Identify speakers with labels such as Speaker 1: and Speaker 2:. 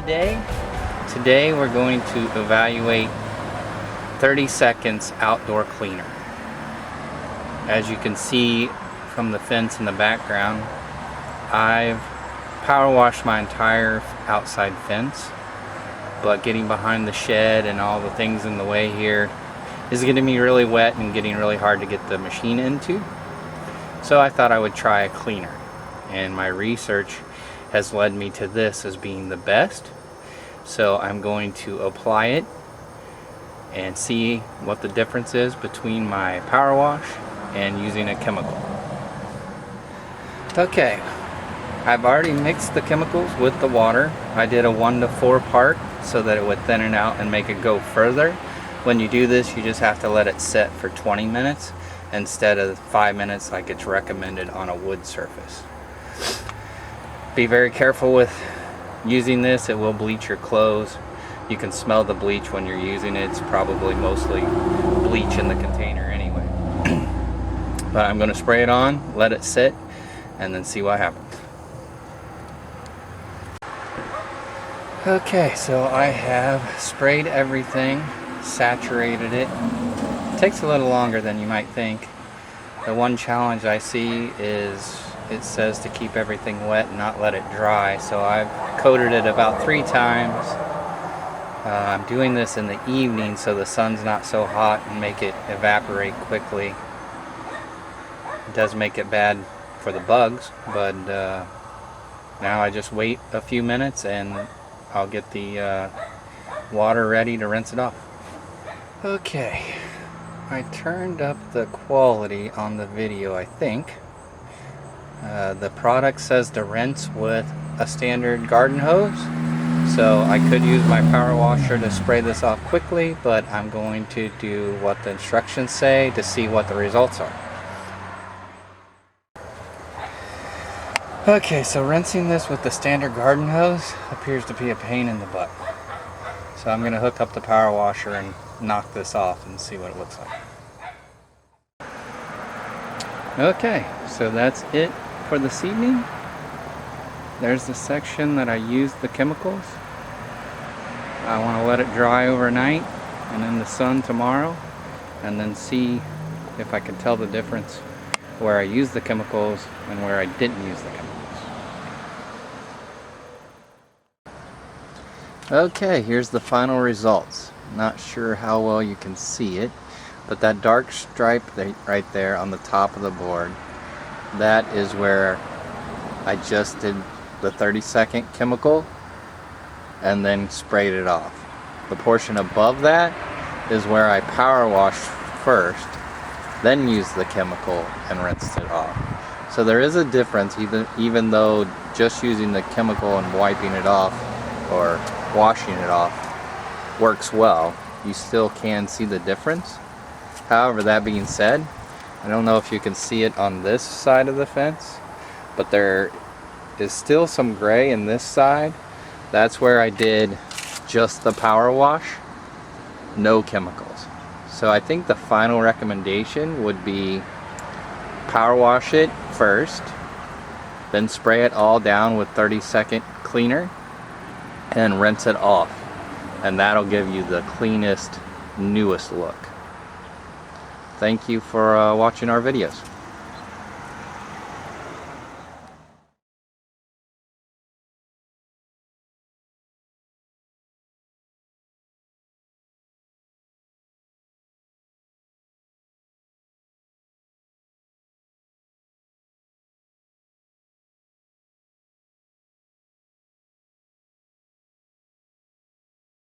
Speaker 1: Today we're going to evaluate 30 seconds outdoor cleaner. As you can see from the fence in the background, I've power washed my entire outside fence, but getting behind the shed and all the things in the way here is getting me really wet and getting really hard to get the machine into. So I thought I would try a cleaner, and my research has led me to this as being the best. So I'm going to apply it and see what the difference is between my power wash and using a chemical. Okay, I've already mixed the chemicals with the water. I did a 1 to 4 part so that it would thin it out and make it go further. When you do this, you just have to let it set for 20 minutes instead of 5 minutes like it's recommended on a wood surface. Be very careful with using this. It will bleach your clothes. You can smell the bleach when you're using it. It's probably mostly bleach in the container anyway. But I'm going to spray it on, let it sit, and then see what happens. Okay, so I have sprayed everything, saturated it. It takes a little longer than you might think. The one challenge I see is it says to keep everything wet and not let it dry, so I've coated it about 3 times. I'm doing this in the evening so the sun's not so hot and make it evaporate quickly. It does make it bad for the bugs, but now I just wait a few minutes and I'll get the water ready to rinse it off. Okay, I turned up the quality on the video, I think. The product says to rinse with a standard garden hose, so I could use my power washer to spray this off quickly, but I'm going to do what the instructions say to see what the results are. Okay, so rinsing this with the standard garden hose appears to be a pain in the butt. So I'm going to hook up the power washer and knock this off and see what it looks like. Okay, so that's it for this evening. There's the section that I used the chemicals. I want to let it dry overnight and in the sun tomorrow, and then see if I can tell the difference where I used the chemicals and where I didn't use the chemicals. Okay, here's the final results. Not sure how well you can see it, but that dark stripe right there on the top of the board, that is where I just did the 30-second chemical and then sprayed it off. The portion above that is where I power washed first, then used the chemical and rinsed it off. So there is a difference, even though just using the chemical and wiping it off or washing it off works well, you still can see the difference. However, that being said, I don't know if you can see it on this side of the fence, but there is still some gray in this side. That's where I did just the power wash, no chemicals. So I think the final recommendation would be power wash it first, then spray it all down with 30-second cleaner and rinse it off. And that'll give you the cleanest, newest look. Thank you for watching our videos.